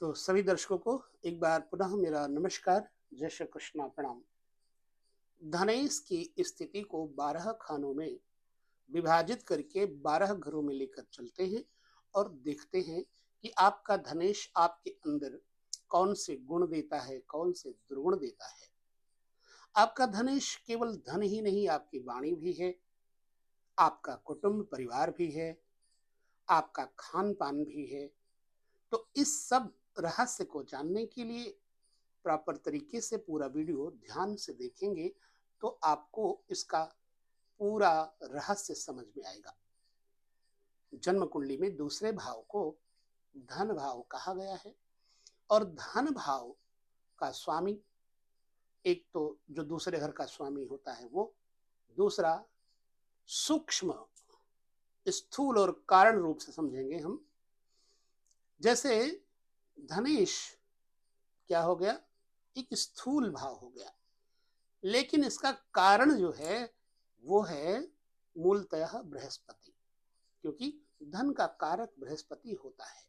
तो सभी दर्शकों को एक बार पुनः मेरा नमस्कार, जय श्री कृष्णा, प्रणाम। धनेश की स्थिति को 12 खानों में विभाजित करके 12 घरों में लेकर चलते हैं और देखते हैं कि आपका धनेश आपके अंदर कौन से गुण देता है, कौन से दुर्गुण देता है। आपका धनेश केवल धन ही नहीं, आपकी वाणी भी है, आपका कुटुंब परिवार भी है, आपका खान पान भी है। तो इस सब रहस्य को जानने के लिए प्रॉपर तरीके से पूरा वीडियो ध्यान से देखेंगे तो आपको इसका पूरा रहस्य समझ में आएगा। जन्म कुंडली में दूसरे भाव को धन भाव कहा गया है और धन भाव का स्वामी, एक तो जो दूसरे घर का स्वामी होता है वो, दूसरा सूक्ष्म स्थूल और कारण रूप से समझेंगे हम। जैसे धनेश क्या हो गया, एक स्थूल भाव हो गया, लेकिन इसका कारण जो है वो है मूलतः बृहस्पति, क्योंकि धन का कारक बृहस्पति होता है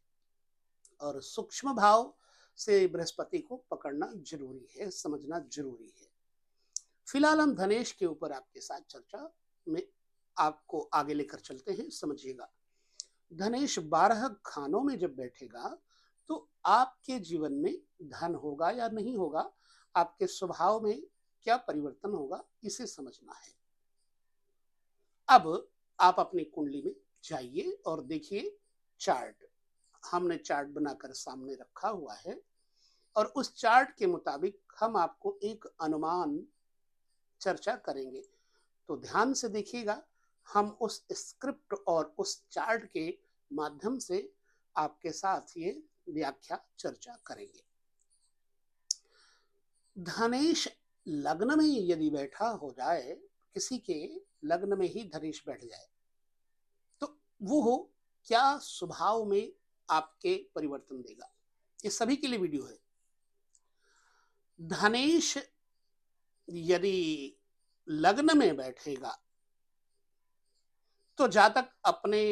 और सूक्ष्म भाव से बृहस्पति को पकड़ना जरूरी है, समझना जरूरी है। फिलहाल हम धनेश के ऊपर आपके साथ चर्चा में आपको आगे लेकर चलते हैं, समझिएगा। धनेश 12 खानों में जब बैठेगा तो आपके जीवन में धन होगा या नहीं होगा, आपके स्वभाव में क्या परिवर्तन होगा, इसे समझना है। अब आप अपनी कुंडली में जाइए और देखिए चार्ट। हमने चार्ट बनाकर सामने रखा हुआ है और उस चार्ट के मुताबिक हम आपको एक अनुमान चर्चा करेंगे। तो ध्यान से देखिएगा, हम उस स्क्रिप्ट और उस चार्ट के माध्यम से आपके साथ ये व्याख्या चर्चा करेंगे। धनेश लग्न में यदि बैठा हो जाए, किसी के लग्न में ही धनेश बैठ जाए तो वो क्या स्वभाव में आपके परिवर्तन देगा, ये सभी के लिए वीडियो है। धनेश यदि लग्न में बैठेगा तो जातक अपने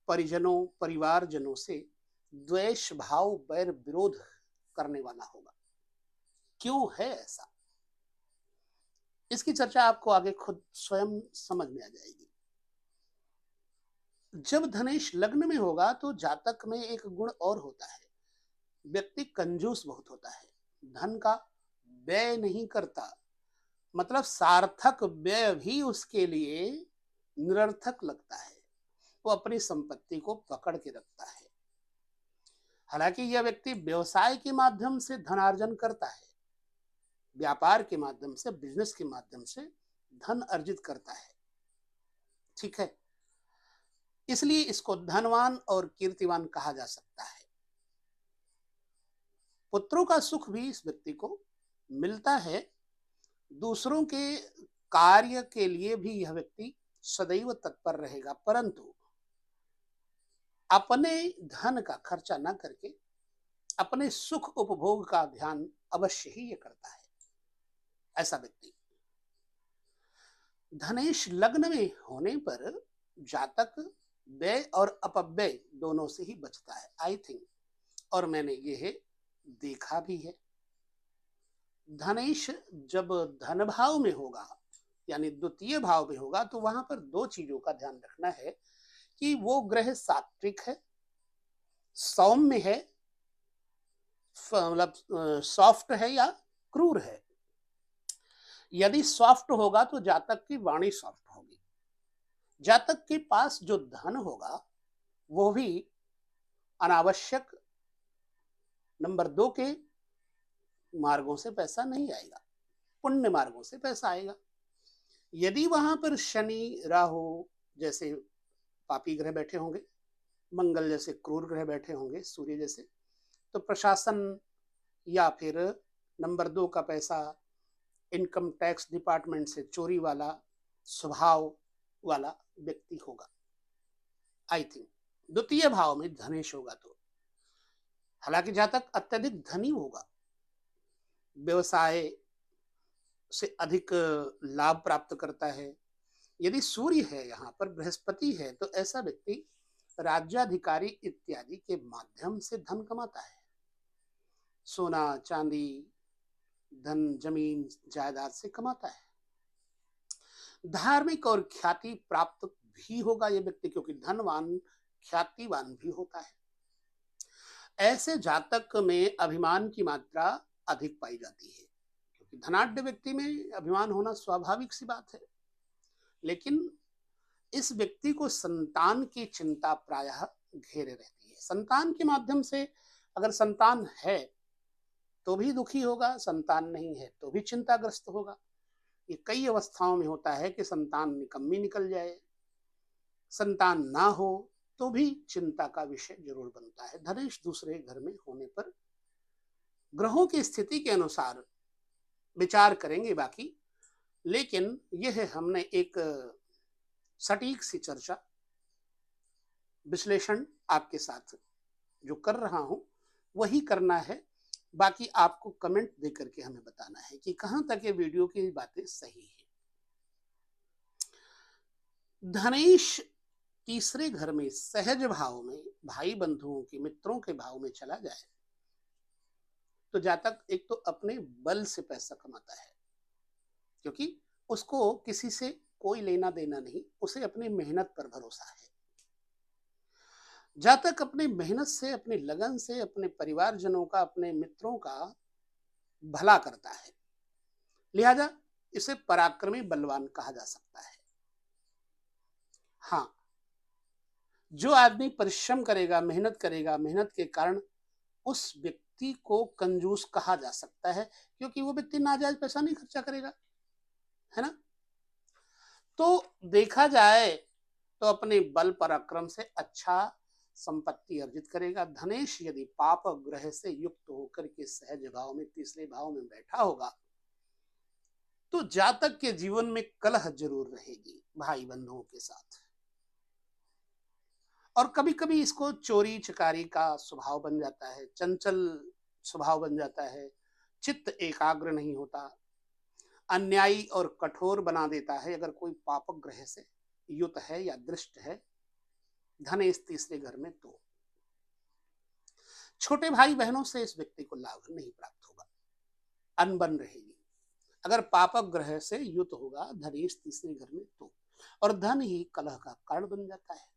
परिजनों परिवारजनों से द्वेष भाव बैर विरोध करने वाला होगा। क्यों है ऐसा, इसकी चर्चा आपको आगे खुद स्वयं समझ में आ जाएगी। जब धनेश लग्न में होगा तो जातक में एक गुण और होता है, व्यक्ति कंजूस बहुत होता है, धन का व्यय नहीं करता, मतलब सार्थक व्यय भी उसके लिए निरर्थक लगता है। वो अपनी संपत्ति को पकड़ के रखता है। हालांकि यह व्यक्ति व्यवसाय के माध्यम से धनार्जन करता है, व्यापार के माध्यम से, बिजनेस के माध्यम से धन अर्जित करता है, ठीक है, इसलिए इसको धनवान और कीर्तिवान कहा जा सकता है। पुत्रों का सुख भी इस व्यक्ति को मिलता है। दूसरों के कार्य के लिए भी यह व्यक्ति सदैव तत्पर रहेगा, परंतु अपने धन का खर्चा न करके अपने सुख उपभोग का ध्यान अवश्य ही ये करता है। ऐसा व्यक्ति धनेश लग्न में होने पर जातक व्यय और अपव्यय दोनों से ही बचता है, आई थिंक, और मैंने ये देखा भी है। धनेश जब धन भाव में होगा यानी द्वितीय भाव में होगा तो वहां पर दो चीजों का ध्यान रखना है कि वो ग्रह सात्विक है, सौम्य है, मतलब सॉफ्ट है या क्रूर है। यदि सॉफ्ट होगा तो जातक की वाणी सॉफ्ट होगी, जातक के पास जो धन होगा वो भी अनावश्यक नंबर 2 के मार्गों से पैसा नहीं आएगा, पुण्य मार्गों से पैसा आएगा। यदि वहां पर शनि राहु जैसे पापी ग्रह बैठे होंगे, मंगल जैसे क्रूर ग्रह बैठे होंगे, सूर्य जैसे, तो प्रशासन या फिर नंबर 2 का पैसा इनकम टैक्स डिपार्टमेंट से चोरी वाला स्वभाव वाला व्यक्ति होगा, आई थिंक। द्वितीय भाव में धनेश होगा तो, हालांकि जातक अत्यधिक धनी होगा, व्यवसाय से अधिक लाभ प्राप्त करता है। यदि सूर्य है, यहाँ पर बृहस्पति है, तो ऐसा व्यक्ति राज्याधिकारी इत्यादि के माध्यम से धन कमाता है। सोना चांदी धन जमीन जायदाद से कमाता है। धार्मिक और ख्याति प्राप्त भी होगा ये व्यक्ति, क्योंकि धनवान ख्यातिवान भी होता है। ऐसे जातक में अभिमान की मात्रा अधिक पाई जाती है, क्योंकि धनाढ्य व्यक्ति में अभिमान होना स्वाभाविक सी बात है। लेकिन इस व्यक्ति को संतान की चिंता प्रायः घेरे रहती है। संतान के माध्यम से, अगर संतान है तो भी दुखी होगा, संतान नहीं है तो भी चिंताग्रस्त होगा। ये कई अवस्थाओं में होता है कि संतान निकम्मी निकल जाए, संतान ना हो तो भी चिंता का विषय जरूर बनता है। धनेश दूसरे घर में होने पर ग्रहों की स्थिति के अनुसार विचार करेंगे बाकी, लेकिन यह हमने एक सटीक सी चर्चा विश्लेषण आपके साथ जो कर रहा हूं वही करना है। बाकी आपको कमेंट दे करके हमें बताना है कि कहां तक ये वीडियो की बातें सही है। धनेश तीसरे घर में सहज भाव में भाई बंधुओं के मित्रों के भाव में चला जाए तो जातक एक तो अपने बल से पैसा कमाता है, क्योंकि उसको किसी से कोई लेना देना नहीं, उसे अपनी मेहनत पर भरोसा है। जातक अपनी मेहनत से, अपनी लगन से अपने परिवारजनों का, अपने मित्रों का भला करता है, लिहाजा इसे पराक्रमी बलवान कहा जा सकता है। हाँ, जो आदमी परिश्रम करेगा, मेहनत करेगा, मेहनत के कारण उस व्यक्ति को कंजूस कहा जा सकता है, क्योंकि वो व्यक्ति नाजायज पैसा नहीं खर्चा करेगा, है ना। तो देखा जाए तो अपने बल पराक्रम से अच्छा संपत्ति अर्जित करेगा। धनेश यदि पाप ग्रह से युक्त होकर के सहज भाव में तीसरे भाव में बैठा होगा तो जातक के जीवन में कलह जरूर रहेगी भाई बंधुओं के साथ, और कभी कभी इसको चोरी चकारी का स्वभाव बन जाता है, चंचल स्वभाव बन जाता है, चित्त एकाग्र नहीं होता, अन्यायी और कठोर बना देता है अगर कोई पापक ग्रह से युत है या दृष्ट है धनेश तीसरे घर में। तो छोटे भाई बहनों से इस व्यक्ति को लाभ नहीं प्राप्त होगा, अनबन रहेगी अगर पापक ग्रह से युत होगा धनेश तीसरे घर में तो, और धन ही कलह का कारण बन जाता है।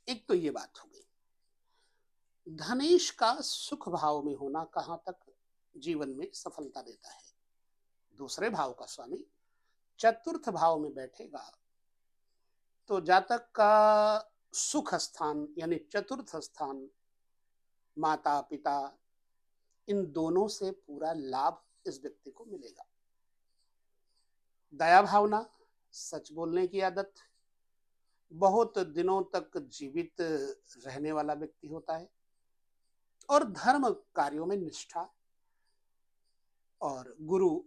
एक तो ये बात हो गई। धनेश का सुख भाव में होना कहां तक जीवन में सफलता देता है। दूसरे भाव का स्वामी चतुर्थ भाव में बैठेगा तो जातक का सुख स्थान यानी चतुर्थ स्थान, माता पिता, इन दोनों से पूरा लाभ इस व्यक्ति को मिलेगा। दया भावना, सच बोलने की आदत, बहुत दिनों तक जीवित रहने वाला व्यक्ति होता है, और धर्म कार्यों में निष्ठा, और गुरु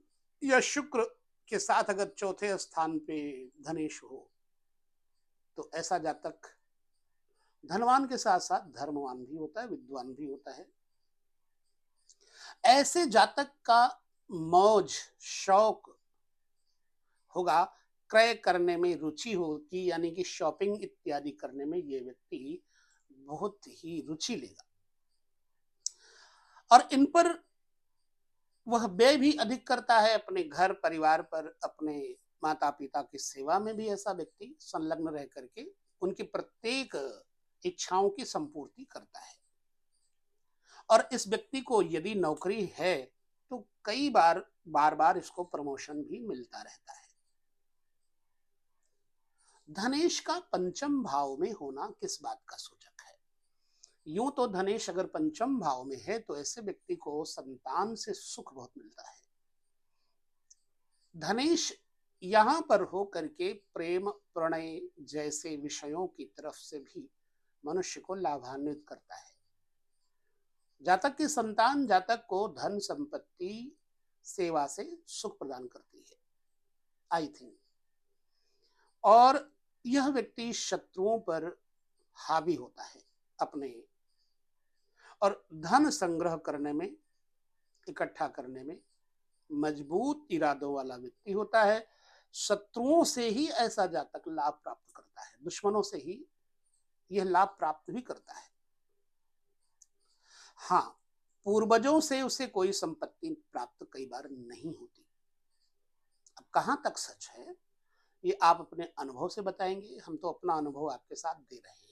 या शुक्र के साथ अगर चौथे स्थान पे धनेश हो तो ऐसा जातक धनवान के साथ साथ धर्मवान भी होता है, विद्वान भी होता है। ऐसे जातक का मौज शौक होगा, क्रय करने में रुचि होगी, यानी कि शॉपिंग इत्यादि करने में ये व्यक्ति बहुत ही रुचि लेगा, और इन पर वह व्यय भी अधिक करता है अपने घर परिवार पर, अपने माता पिता की सेवा में भी ऐसा व्यक्ति संलग्न रह करके उनकी प्रत्येक इच्छाओं की संपूर्ति करता है। और इस व्यक्ति को यदि नौकरी है तो कई बार बार इसको प्रमोशन भी मिलता रहता है। धनेश का पंचम भाव में होना किस बात का सूचक है? यूं तो धनेश अगर पंचम भाव में है तो ऐसे व्यक्ति को संतान से सुख बहुत मिलता है। धनेश यहां पर हो करके प्रेम प्रणय जैसे विषयों की तरफ से भी मनुष्य को लाभान्वित करता है। जातक की संतान जातक को धन संपत्ति सेवा से सुख प्रदान करती है, आई थिंक, और यह व्यक्ति शत्रुओं पर हावी होता है अपने, और धन संग्रह करने में, इकट्ठा करने में मजबूत इरादों वाला व्यक्ति होता है। शत्रुओं से ही ऐसा जातक लाभ प्राप्त करता है, दुश्मनों से ही यह लाभ प्राप्त भी करता है। हाँ, पूर्वजों से उसे कोई संपत्ति प्राप्त कई बार नहीं होती। अब कहाँ तक सच है ये आप अपने अनुभव से बताएंगे, हम तो अपना अनुभव आपके साथ दे रहे हैं।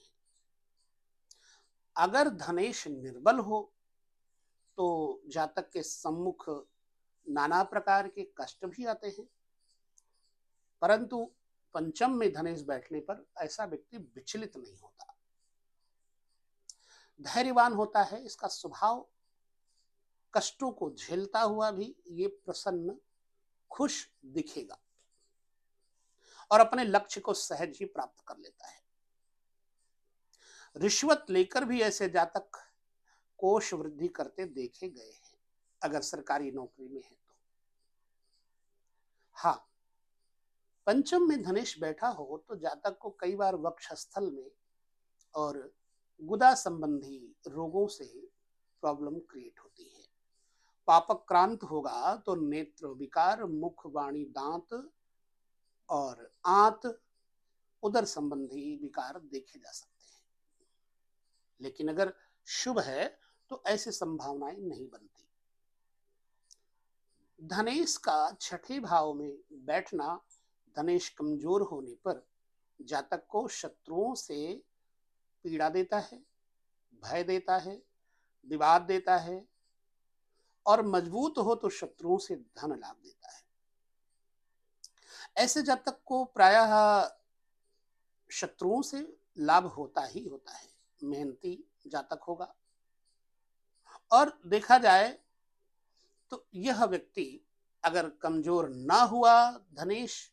अगर धनेश निर्बल हो तो जातक के सम्मुख नाना प्रकार के कष्ट भी आते हैं, परंतु पंचम में धनेश बैठने पर ऐसा व्यक्ति विचलित नहीं होता, धैर्यवान होता है। इसका स्वभाव कष्टों को झेलता हुआ भी ये प्रसन्न खुश दिखेगा और अपने लक्ष्य को सहज ही प्राप्त कर लेता है। रिश्वत लेकर भी ऐसे जातक कोष वृद्धि करते देखे गए हैं, अगर सरकारी नौकरी में है तो। हाँ, पंचम में धनेश बैठा हो तो जातक को कई बार वक्षस्थल में और गुदा संबंधी रोगों से प्रॉब्लम क्रिएट होती है। पापक्रांत होगा तो नेत्र विकार, मुख, वाणी, दांत और आंत, उदर संबंधी विकार देखे जा सकते हैं। लेकिन अगर शुभ है तो ऐसी संभावनाएं नहीं बनती। धनेश का छठे भाव में बैठना धनेश कमजोर होने पर जातक को शत्रुओं से पीड़ा देता है, भय देता है, विवाद देता है और मजबूत हो तो शत्रुओं से धन लाभ देता है। ऐसे जातक को प्रायः शत्रुओं से लाभ होता ही होता है। मेहनती जातक होगा और देखा जाए तो यह व्यक्ति अगर कमजोर ना हुआ धनेश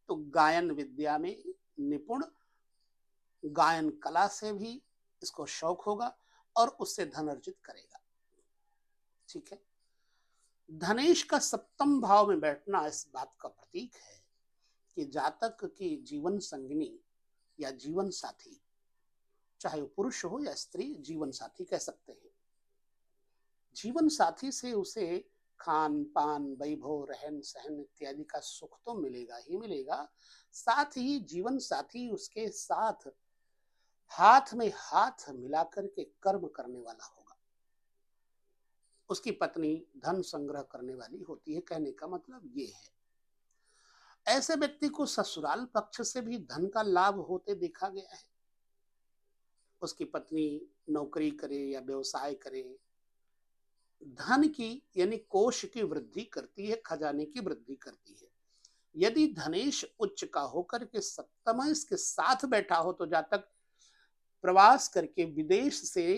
तो गायन विद्या में निपुण, गायन कला से भी इसको शौक होगा और उससे धन अर्जित करेगा। ठीक है, धनेश का सप्तम भाव में बैठना इस बात का प्रतीक है कि जातक की जीवन संगिनी या जीवन साथी, चाहे वो पुरुष हो या स्त्री, जीवन साथी कह सकते हैं, जीवन साथी से उसे खान पान, वैभव, रहन सहन इत्यादि का सुख तो मिलेगा ही मिलेगा, साथ ही जीवन साथी उसके साथ हाथ में हाथ मिलाकर के कर्म करने वाला होगा। उसकी पत्नी धन संग्रह करने वाली होती है, कहने का मतलब ये है। ऐसे व्यक्ति को ससुराल पक्ष से भी धन का लाभ होते देखा गया है। उसकी पत्नी नौकरी करे या व्यवसाय करे, धन की यानी कोष की वृद्धि करती है, खजाने की वृद्धि करती है। यदि धनेश उच्च का होकर के सप्तम इसके साथ बैठा हो तो जातक प्रवास करके विदेश से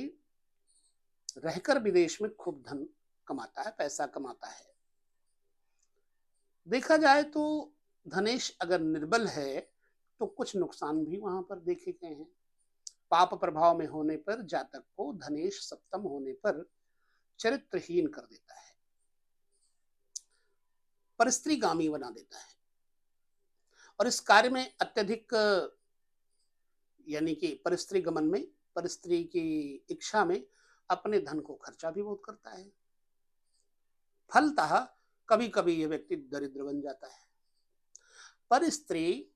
रहकर विदेश में खूब धन कमाता है, पैसा कमाता है। देखा जाए तो धनेश अगर निर्बल है तो कुछ नुकसान भी वहां पर देखे गए हैं। पाप प्रभाव में होने पर जातक को धनेश सप्तम होने पर चरित्रहीन कर देता है, परिस्त्रीगामी बना देता है और इस कार्य में अत्यधिक यानी कि परिस्त्री गमन में, परिस्त्री की इच्छा में अपने धन को खर्चा भी बहुत करता है। फलतः कभी कभी यह व्यक्ति दरिद्र बन जाता है। पर स्त्री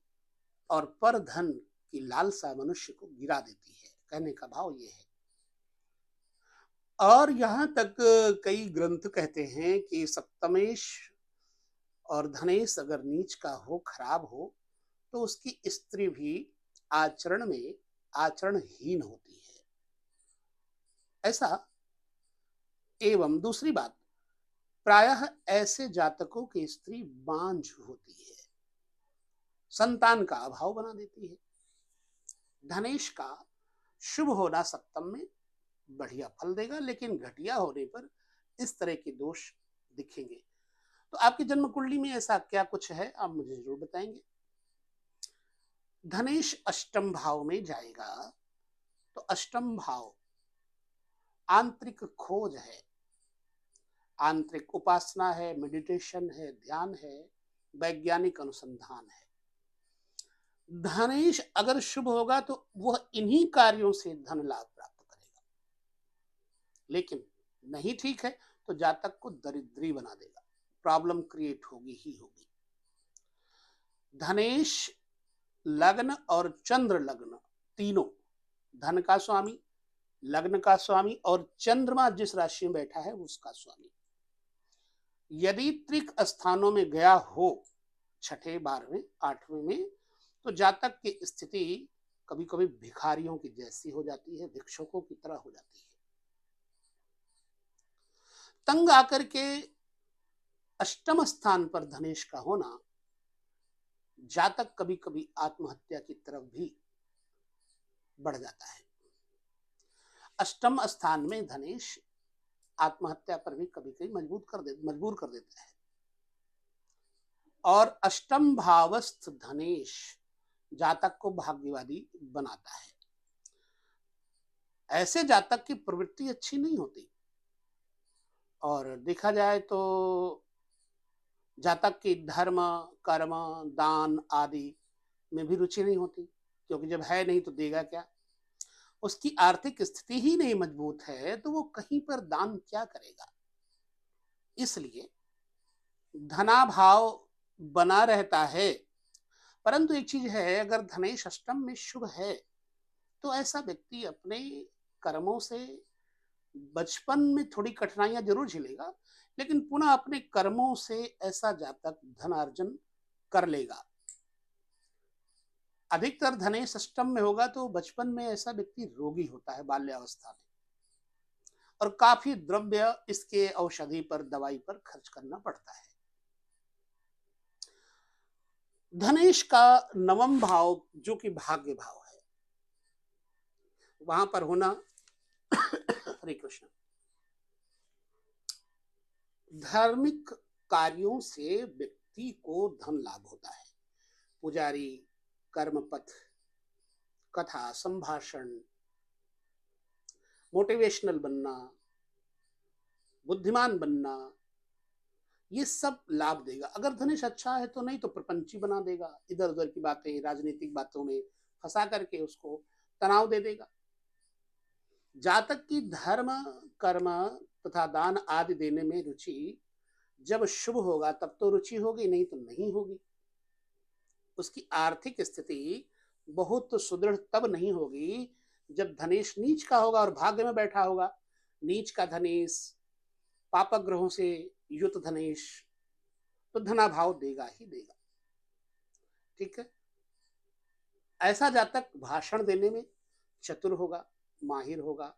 और पर धन की लालसा मनुष्य को गिरा देती है, कहने का भाव यह है। और यहां तक कई ग्रंथ कहते हैं कि सप्तमेश और धनेश अगर नीच का हो, खराब हो, तो उसकी स्त्री भी आचरण में आचरणहीन होती है, ऐसा। एवं दूसरी बात, प्रायः ऐसे जातकों की स्त्री बांझ होती है, संतान का अभाव बना देती है। धनेश का शुभ होना सप्तम में बढ़िया फल देगा, लेकिन घटिया होने पर इस तरह के दोष दिखेंगे। तो आपकी जन्म कुंडली में ऐसा क्या कुछ है, आप मुझे जरूर बताएंगे। धनेश अष्टम भाव में जाएगा तो अष्टम भाव आंतरिक खोज है, आंतरिक उपासना है, मेडिटेशन है, ध्यान है, वैज्ञानिक अनुसंधान है। धनेश अगर शुभ होगा तो वह इन्हीं कार्यों से धन लाभ प्राप्त करेगा, लेकिन नहीं ठीक है तो जातक को दरिद्री बना देगा, प्रॉब्लम क्रिएट होगी ही होगी। धनेश लग्न और चंद्र लग्न तीनों धन का स्वामी, लग्न का स्वामी और चंद्रमा जिस राशि में बैठा है उसका स्वामी यदि त्रिक स्थानों में गया हो, छठे, 12वें, 8वें में, तो जातक की स्थिति कभी कभी भिखारियों की जैसी हो जाती है, भिक्षुकों की तरह हो जाती है। तंग आकर के अष्टम स्थान पर धनेश का होना जातक कभी कभी आत्महत्या की तरफ भी बढ़ जाता है। अष्टम स्थान में धनेश आत्महत्या पर भी कभी कभी मजबूर कर देता है। और अष्टम भावस्थ धनेश जातक को भाग्यवादी बनाता है। ऐसे जातक की प्रवृत्ति अच्छी नहीं होती और देखा जाए तो जातक की धर्म, कर्म, दान आदि में भी रुचि नहीं होती, क्योंकि जब है नहीं तो देगा क्या। उसकी आर्थिक स्थिति ही नहीं मजबूत है तो वो कहीं पर दान क्या करेगा। इसलिए धनाभाव बना रहता है। परंतु एक चीज है, अगर धनेश अष्टम में शुभ है तो ऐसा व्यक्ति अपने कर्मों से बचपन में थोड़ी कठिनाइयां जरूर झेलेगा, लेकिन पुनः अपने कर्मों से ऐसा जातक धनार्जन कर लेगा। अधिकतर धनेश अष्टम में होगा तो बचपन में ऐसा व्यक्ति रोगी होता है, बाल्यावस्था में, और काफी द्रव्य इसके औषधि पर, दवाई पर खर्च करना पड़ता है। धनेश का नवम भाव जो कि भाग्य भाव है, वहां पर होना हरे कृष्ण, धार्मिक कार्यों से व्यक्ति को धन लाभ होता है। पुजारी, कर्मपथ, कथा, संभाषण, मोटिवेशनल बनना, बुद्धिमान बनना, ये सब लाभ देगा। अगर धनेश अच्छा है तो, नहीं तो प्रपंची बना देगा, इधर उधर की बातें, राजनीतिक बातों में फंसा करके उसको तनाव दे देगा। जातक की धर्म, कर्म तथा दान आदि देने में रुचि जब शुभ होगा तब तो रुचि होगी, नहीं तो नहीं होगी। उसकी आर्थिक स्थिति बहुत सुदृढ़ तब नहीं होगी जब धनेश नीच का होगा और भाग्य में बैठा होगा। नीच का धनेश, पापक ग्रहों से युत धनेश तो धनाभाव देगा ही देगा। ठीक है। ऐसा जातक भाषण देने में चतुर होगा, माहिर होगा,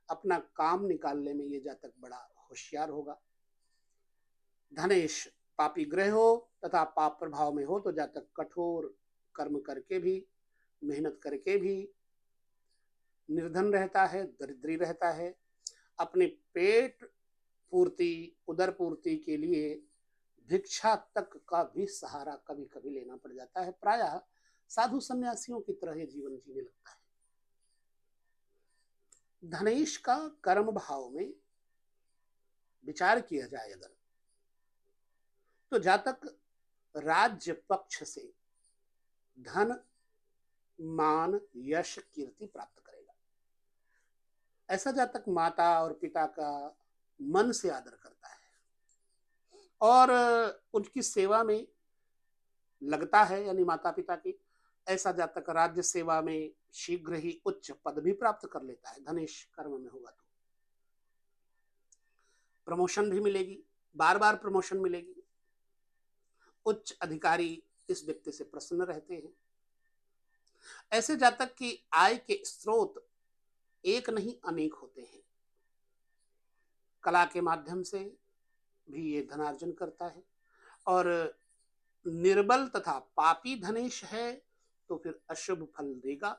अपना काम निकालने में ये जातक बड़ा होशियार होगा। धनेश पापी ग्रह हो तथा पाप प्रभाव में हो तो जातक कठोर कर्म करके भी, मेहनत करके भी निर्धन रहता है, दरिद्री रहता है। अपने पेट पूर्ति, उदर पूर्ति के लिए भिक्षा तक का भी सहारा कभी कभी लेना पड़ जाता है। प्रायः साधु सन्यासियों की तरह जीवन जीने लगता है। धनेश का कर्म भाव में विचार किया जाए अगर, तो जातक राज्य पक्ष से धन, मान, यश, कीर्ति प्राप्त करेगा। ऐसा जातक माता और पिता का मन से आदर करता है और उनकी सेवा में लगता है, यानी माता पिता की। ऐसा जातक राज्य सेवा में शीघ्र ही उच्च पद भी प्राप्त कर लेता है। धनेश कर्म में होगा तो प्रमोशन भी मिलेगी, बार बार प्रमोशन मिलेगी। उच्च अधिकारी इस व्यक्ति से प्रसन्न रहते हैं। ऐसे जातक की आय के स्रोत एक नहीं अनेक होते हैं। कला के माध्यम से भी ये धनार्जन करता है। और निर्बल तथा पापी धनेश है तो फिर अशुभ फल देगा।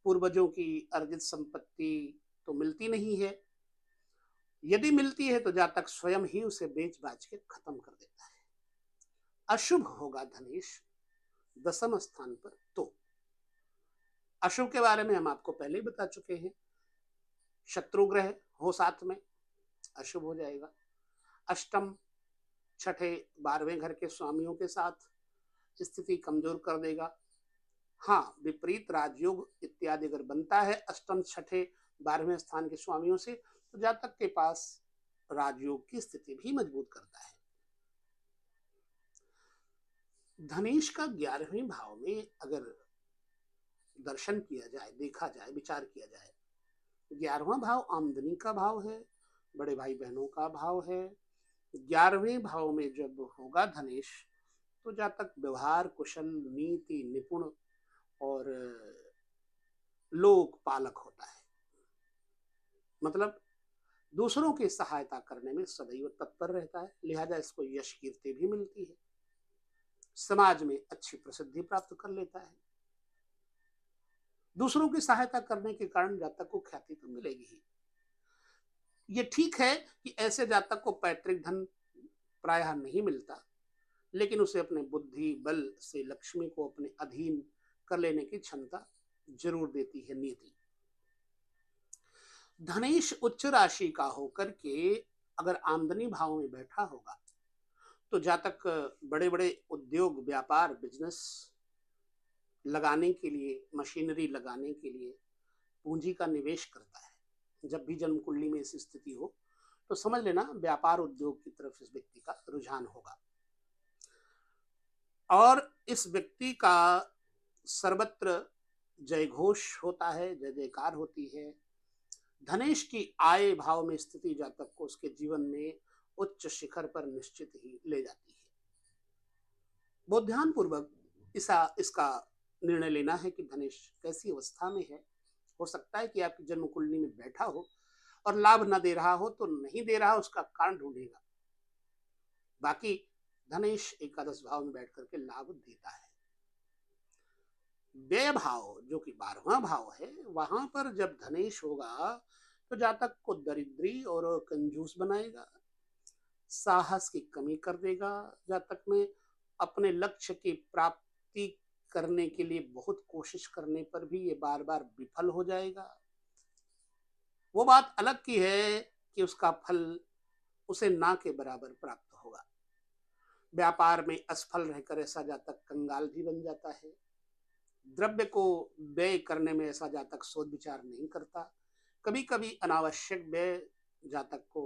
पूर्वजों की अर्जित संपत्ति तो मिलती नहीं है, यदि मिलती है तो जातक स्वयं ही उसे बेच बाच के खत्म कर देता है। अशुभ होगा धनेश दसम स्थान पर। तो अशुभ के बारे में हम आपको पहले ही बता चुके हैं। शत्रु ग्रह हो साथ में, अशुभ हो जाएगा। अष्टम, छठे, 12वें घर के स्वामियों के साथ स्थिति कमजोर कर देगा। हाँ, विपरीत राजयोग इत्यादि अगर बनता है अष्टम, छठे, 12वें स्थान के स्वामियों से, तो जातक के पास राजयोग की स्थिति भी मजबूत करता है। धनेश का 11वें भाव में अगर दर्शन किया जाए, देखा जाए, विचार किया जाए, 11वां भाव आमदनी का भाव है, बड़े भाई बहनों का भाव है। 11वें भाव में जब होगा धनेश, तो जातक व्यवहार कुशल, नीति निपुण और लोक पालक होता है। मतलब दूसरों की सहायता करने में सदैव तत्पर रहता है, लिहाजा इसको यश कीर्ति भी मिलती है, समाज में अच्छी प्रसिद्धि प्राप्त कर लेता है। दूसरों की सहायता करने के कारण जातक को ख्याति तो मिलेगी ही। ये ठीक है कि ऐसे जातक को पैतृक धन प्रायः नहीं मिलता, लेकिन उसे अपने बुद्धि बल से लक्ष्मी को अपने अधीन कर लेने की क्षमता जरूर देती है नियति। धनेश उच्च राशि का होकर के अगर आमदनी भाव में बैठा होगा तो जातक बड़े बड़े उद्योग व्यापार बिजनेस लगाने के लिए, मशीनरी लगाने के लिए पूंजी का निवेश करता है। जब भी जन्म कुंडली में ऐसी स्थिति हो तो समझ लेना व्यापार उद्योग की तरफ इस व्यक्ति का रुझान होगा। और इस व्यक्ति का सर्वत्र जय घोष होता है, जय जयकार होती है। धनेश की आय भाव में स्थिति जातक को उसके जीवन में उच्च शिखर पर निश्चित ही ले जाती है। बहुत ध्यान पूर्वक इसका निर्णय लेना है कि धनेश कैसी अवस्था में है। हो सकता है कि आपकी जन्म कुंडली में बैठा हो और लाभ न दे रहा हो, तो नहीं दे रहा उसका कारण ढूंढेगा। बाकी धनेश एकादश भाव में बैठ करके लाभ देता है। व्यय भाव जो कि 12वां भाव है, वहां पर जब धनेश होगा तो जातक को दरिद्री और कंजूस बनाएगा, साहस की कमी कर देगा। जातक में अपने लक्ष्य की प्राप्ति करने के लिए बहुत कोशिश करने पर भी ये बार बार विफल हो जाएगा। वो बात अलग की है कि उसका फल उसे ना के बराबर प्राप्त होगा। व्यापार में असफल रहकर ऐसा जातक कंगाल भी बन जाता है। द्रव्य को व्यय करने में ऐसा जातक सोच विचार नहीं करता। कभी कभी अनावश्यक व्यय जातक को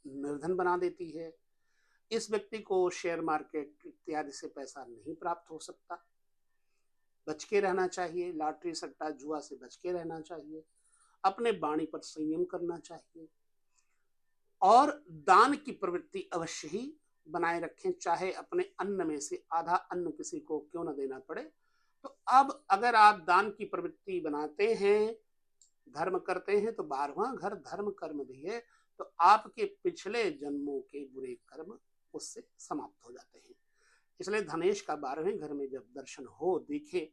निर्धन बना देती है। इस व्यक्ति को शेयर मार्केट इत्यादि से पैसा नहीं प्राप्त हो सकता। बच के रहना चाहिए, लॉटरी सट्टा जुआ से बच के रहना चाहिए, अपने वाणी पर संयम करना चाहिए और दान की प्रवृत्ति अवश्य ही बनाए रखें, चाहे अपने अन्न में से आधा अन्न किसी को क्यों न देना पड़े। तो अब अगर आप दान की प्रवृत्ति बनाते हैं, धर्म करते हैं, तो 12वां घर धर्म कर्म भी है, तो आपके पिछले जन्मों के बुरे कर्म उससे समाप्त हो जाते हैं। इसलिए धनेश का 12वें घर में जब दर्शन हो दिखे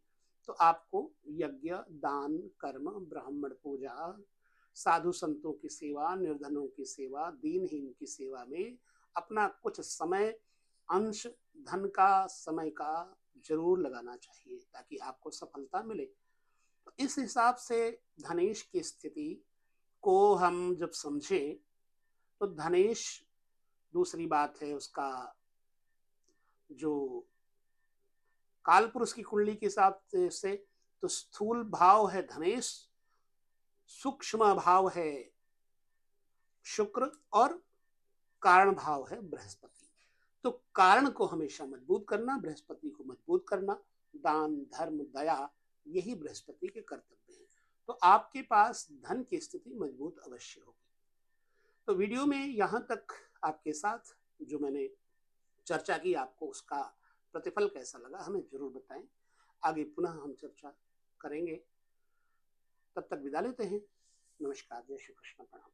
तो आपको यज्ञ दान कर्म ब्राह्मण पूजा साधु संतों की सेवा निर्धनों की सेवा दीनहीन की सेवा में अपना कुछ समय अंश धन का समय का जरूर लगाना चाहिए ताकि आपको सफलता मिले। तो इस हिसाब से धनेश की स्थिति को हम जब समझें तो धनेश, दूसरी बात है उसका जो काल पुरुष की कुंडली के हिसाब से तो स्थूल भाव है धनेश, सूक्ष्म भाव है शुक्र और कारण भाव है बृहस्पति। तो कारण को हमेशा मजबूत करना, बृहस्पति को मजबूत करना, दान धर्म दया यही बृहस्पति के कर्तव्य हैं। तो आपके पास धन की स्थिति मजबूत अवश्य होगी। तो वीडियो में यहाँ तक आपके साथ जो मैंने चर्चा की, आपको उसका प्रतिफल कैसा लगा हमें जरूर बताएं। आगे पुनः हम चर्चा करेंगे। तब तक विदा लेते हैं। नमस्कार, जय श्री कृष्ण, प्रणाम।